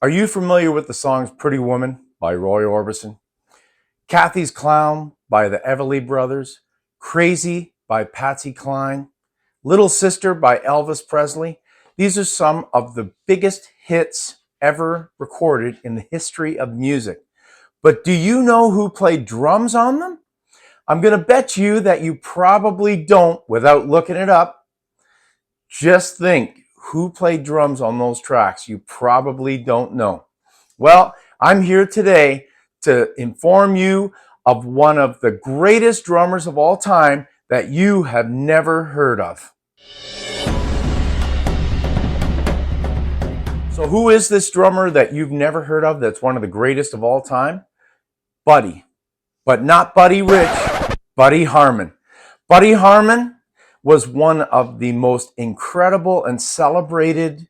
Are you familiar with the songs Pretty Woman by Roy Orbison, Kathy's Clown by the Everly Brothers, Crazy by Patsy Cline, Little Sister by Elvis Presley? These are some of the biggest hits ever recorded in the history of music. But do you know who played drums on them? I'm going to bet you that you probably don't without looking it up. Just think, who played drums on those tracks? You probably don't know. Well, I'm here today to inform you of one of the greatest drummers of all time that you have never heard of. So who is this drummer that you've never heard of that's one of the greatest of all time? Buddy. But not Buddy Rich, Buddy Harmon. Buddy Harmon was one of the most incredible and celebrated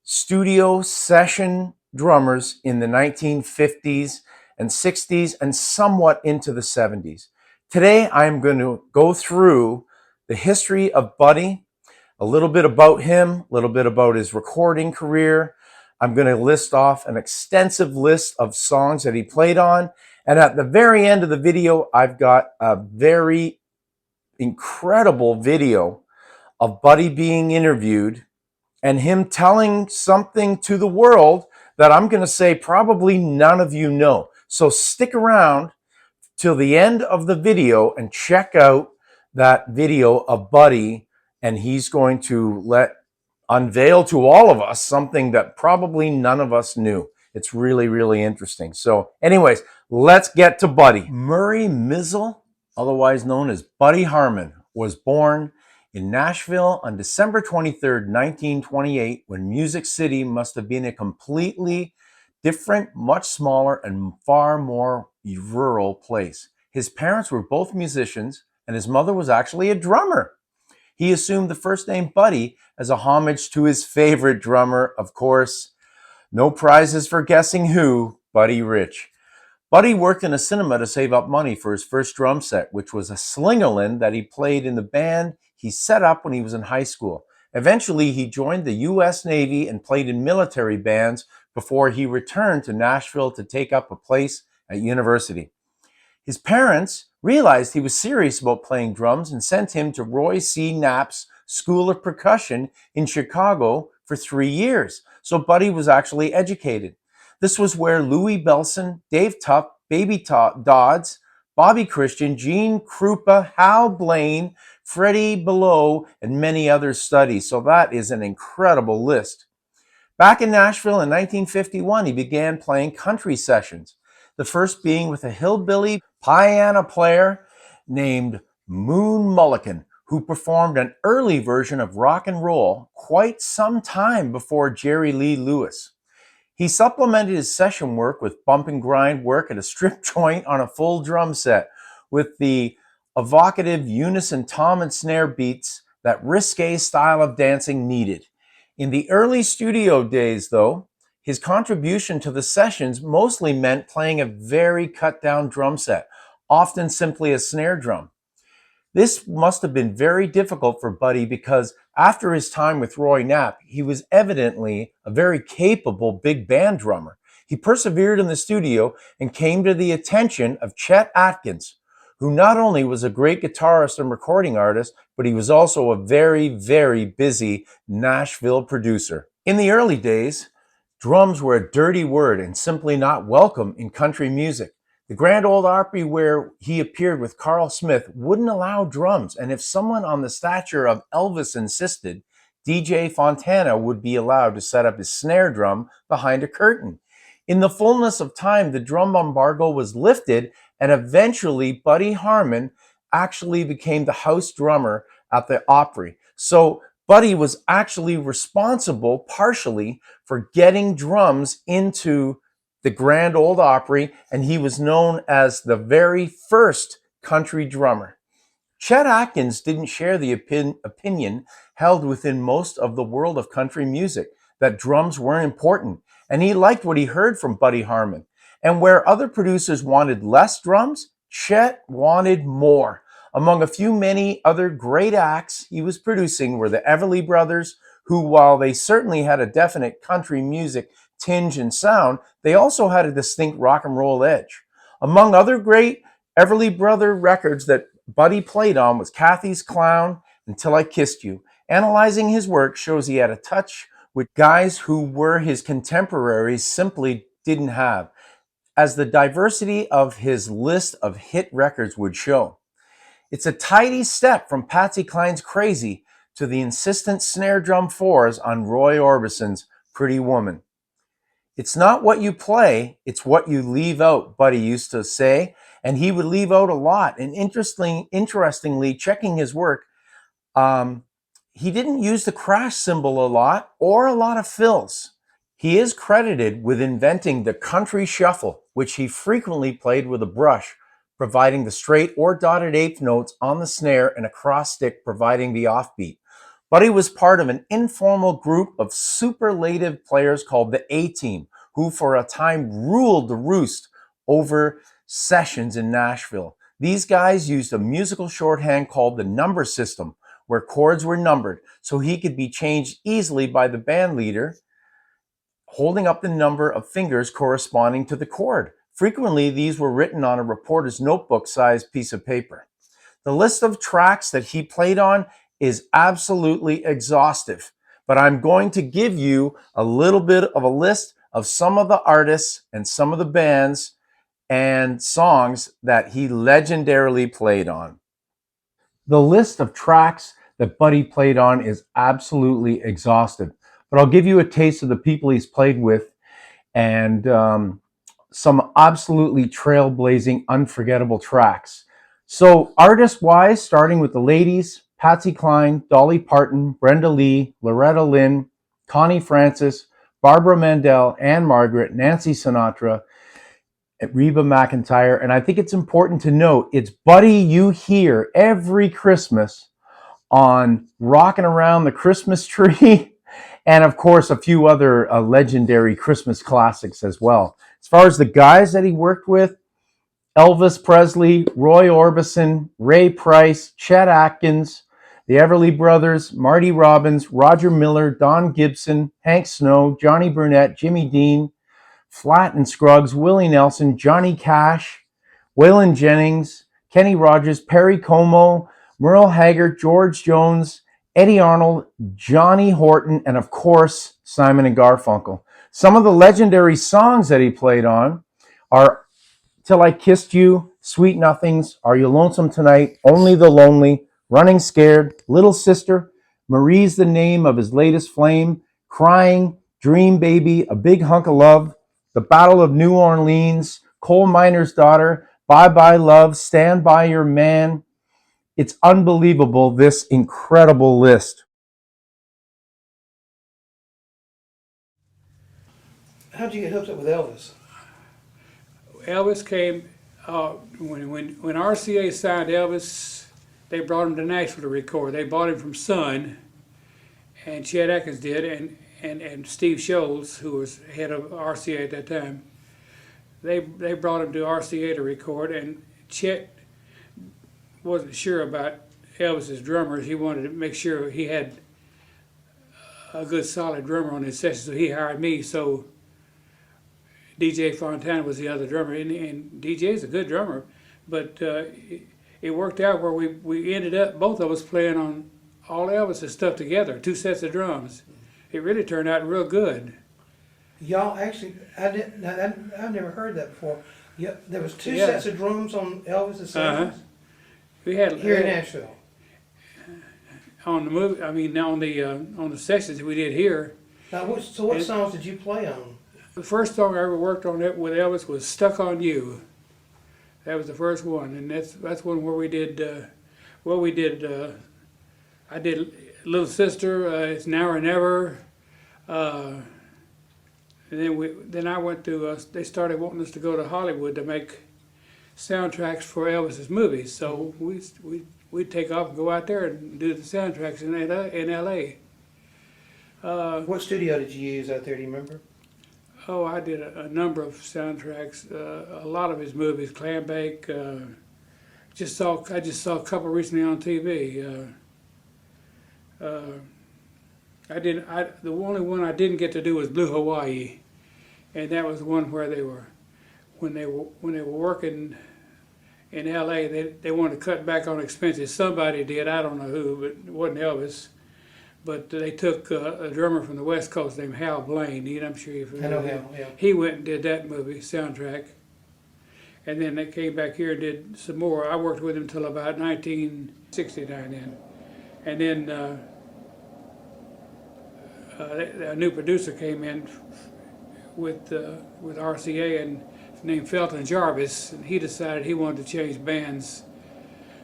studio session drummers in the 1950s and 60s and somewhat into the 70s. Today, I'm going to go through the history of Buddy, a little bit about him, a little bit about his recording career. I'm going to list off an extensive list of songs that he played on. And at the very end of the video, I've got a very incredible video of Buddy being interviewed and him telling something to the world that I'm going to say probably none of you know. So stick around till the end of the video and check out that video of Buddy, and he's going to unveil to all of us something that probably none of us knew. It's really, really interesting. So anyways, let's get to Buddy. Murray Mizzle, otherwise known as Buddy Harmon, was born in Nashville on December 23rd, 1928, when Music City must have been a completely different, much smaller, and far more rural place. His parents were both musicians, and his mother was actually a drummer. He assumed the first name Buddy as a homage to his favorite drummer, of course. No prizes for guessing who, Buddy Rich. Buddy worked in a cinema to save up money for his first drum set, which was a Slingerland that he played in the band he set up when he was in high school. Eventually, he joined the U.S. Navy and played in military bands before he returned to Nashville to take up a place at university. His parents realized he was serious about playing drums and sent him to Roy C. Knapp's School of Percussion in Chicago for 3 years. So Buddy was actually educated. This was where Louis Bellson, Dave Tuff, Baby Dodds, Bobby Christian, Gene Krupa, Hal Blaine, Freddie Below, and many others studied. So that is an incredible list. Back in Nashville in 1951, he began playing country sessions, the first being with a hillbilly piano player named Moon Mullican, who performed an early version of rock and roll quite some time before Jerry Lee Lewis. He supplemented his session work with bump and grind work at a strip joint on a full drum set with the evocative unison tom and snare beats that risque style of dancing needed. In the early studio days, though, his contribution to the sessions mostly meant playing a very cut-down drum set, often simply a snare drum. This must have been very difficult for Buddy because after his time with Roy Knapp, he was evidently a very capable big band drummer. He persevered in the studio and came to the attention of Chet Atkins, who not only was a great guitarist and recording artist, but he was also a very, very busy Nashville producer. In the early days, drums were a dirty word and simply not welcome in country music. The Grand Ole Opry, where he appeared with Carl Smith, wouldn't allow drums, and if someone on the stature of Elvis insisted, DJ Fontana would be allowed to set up his snare drum behind a curtain. In the fullness of time, the drum embargo was lifted, and eventually Buddy Harmon actually became the house drummer at the Opry. So Buddy was actually responsible partially for getting drums into the Grand Ole Opry, and he was known as the very first country drummer. Chet Atkins didn't share the opinion held within most of the world of country music that drums weren't important, and he liked what he heard from Buddy Harmon. And where other producers wanted less drums, Chet wanted more. Among a few many other great acts he was producing were the Everly Brothers, who, while they certainly had a definite country music tinge and sound, they also had a distinct rock and roll edge. Among other great Everly Brother records that Buddy played on was Kathy's Clown, Until I Kissed You. Analyzing his work shows he had a touch with guys who were his contemporaries simply didn't have, as the diversity of his list of hit records would show. It's a tidy step from Patsy Cline's Crazy to the insistent snare drum fours on Roy Orbison's Pretty Woman. It's not what you play, it's what you leave out, Buddy used to say, and he would leave out a lot. And interestingly, checking his work, he didn't use the crash cymbal a lot or a lot of fills. He is credited with inventing the country shuffle, which he frequently played with a brush, providing the straight or dotted eighth notes on the snare and a cross stick providing the offbeat. Buddy was part of an informal group of superlative players called the A-Team, who for a time ruled the roost over sessions in Nashville. These guys used a musical shorthand called the number system, where chords were numbered so he could be changed easily by the band leader, holding up the number of fingers corresponding to the chord. Frequently, these were written on a reporter's notebook-sized piece of paper. The list of tracks that he played on is absolutely exhaustive, but I'm going to give you a little bit of a list of some of the artists and some of the bands and songs that he legendarily played on. The list of tracks that Buddy played on is absolutely exhaustive, but I'll give you a taste of the people he's played with and some absolutely trailblazing, unforgettable tracks. So artist-wise, starting with the ladies, Patsy Cline, Dolly Parton, Brenda Lee, Loretta Lynn, Connie Francis, Barbara Mandel, Anne Margaret, Nancy Sinatra, Reba McEntire. And I think it's important to note, it's Buddy you hear every Christmas on Rockin' Around the Christmas Tree, and of course a few other legendary Christmas classics as well. As far as the guys that he worked with, Elvis Presley, Roy Orbison, Ray Price, Chet Atkins, the Everly Brothers, Marty Robbins, Roger Miller, Don Gibson, Hank Snow, Johnny Burnett, Jimmy Dean, Flatt and Scruggs, Willie Nelson, Johnny Cash, Waylon Jennings, Kenny Rogers, Perry Como, Merle Haggard, George Jones, Eddie Arnold, Johnny Horton, and of course, Simon and Garfunkel. Some of the legendary songs that he played on are Till I Kissed You, Sweet Nothings, Are You Lonesome Tonight, Only the Lonely, Running Scared, Little Sister, Marie's the Name of His Latest Flame, Crying, Dream Baby, A Big Hunk of Love, The Battle of New Orleans, Coal Miner's Daughter, Bye Bye Love, Stand By Your Man. It's unbelievable, this incredible list. How'd you get hooked up with Elvis? Elvis came when RCA signed Elvis. They brought him to Nashville to record. They bought him from Sun, and Chet Atkins did, and Steve Scholz, who was head of RCA at that time. They brought him to RCA to record, and Chet wasn't sure about Elvis's drummers. He wanted to make sure he had a good solid drummer on his session, so he hired me. So DJ Fontana was the other drummer, and DJ's a good drummer, but it worked out where we ended up, both of us playing on all Elvis's stuff together, 2 sets of drums. It really turned out real good. Y'all actually, I've never heard that before. Yeah, there was 2 sets of drums on Elvis's sessions We had here in Nashville. On the movie. I mean, on the sessions we did here. Now, what songs did you play on? The first song I ever worked on with Elvis was "Stuck on You." That was the first one, and that's one where we did. I did "Little Sister," "It's Now or Never," and then I went to. They started wanting us to go to Hollywood to make soundtracks for Elvis's movies, so we'd take off and go out there and do the soundtracks in L.A. What studio did you use out there? Do you remember? Oh, I did a number of soundtracks. A lot of his movies, Clambake. I just saw a couple recently on TV. The only one I didn't get to do was Blue Hawaii. and that was one where they were when they were working in L.A. They wanted to cut back on expenses. Somebody did, I don't know who, but it wasn't Elvis. But they took a drummer from the West Coast named Hal Blaine. I'm sure you're I familiar know with him, him. yeah. He went and did that movie soundtrack, and then they came back here and did some more. I worked with him until about 1969 then, and then a new producer came in with RCA and named Felton Jarvis, and he decided he wanted to change bands.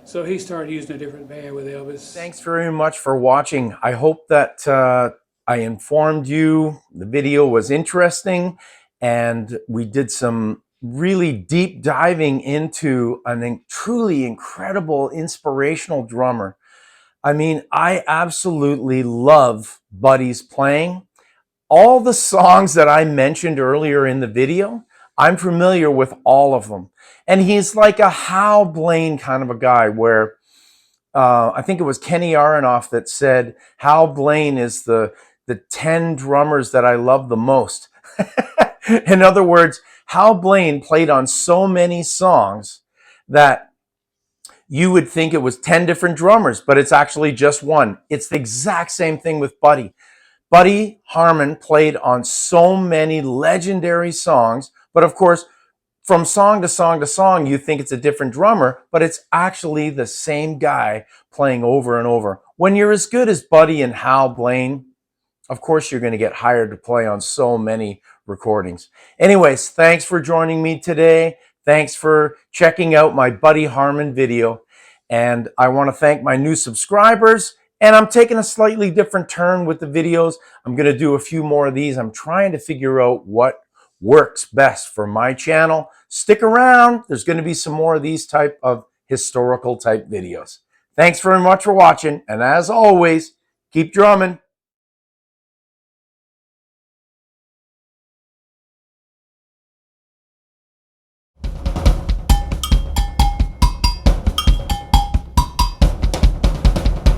So he started using a different band with Elvis. Thanks very much for watching. I hope that I informed you. The video was interesting, and we did some really deep diving into a truly incredible, inspirational drummer. I mean, I absolutely love Buddy's playing. All the songs that I mentioned earlier in the video, I'm familiar with all of them. And he's like a Hal Blaine kind of a guy where I think it was Kenny Aronoff that said Hal Blaine is the 10 drummers that I love the most. In other words, Hal Blaine played on so many songs that you would think it was 10 different drummers, but it's actually just one. It's the exact same thing with Buddy. Buddy Harmon played on so many legendary songs, but of course, from song to song to song, you think it's a different drummer, but it's actually the same guy playing over and over. When you're as good as Buddy and Hal Blaine, of course you're going to get hired to play on so many recordings. Anyways, thanks for joining me today. Thanks for checking out my Buddy Harmon video. And I want to thank my new subscribers. And I'm taking a slightly different turn with the videos. I'm going to do a few more of these. I'm trying to figure out what works best for my channel. Stick around. There's going to be some more of these type of historical type videos. Thanks very much for watching. And as always, keep drumming.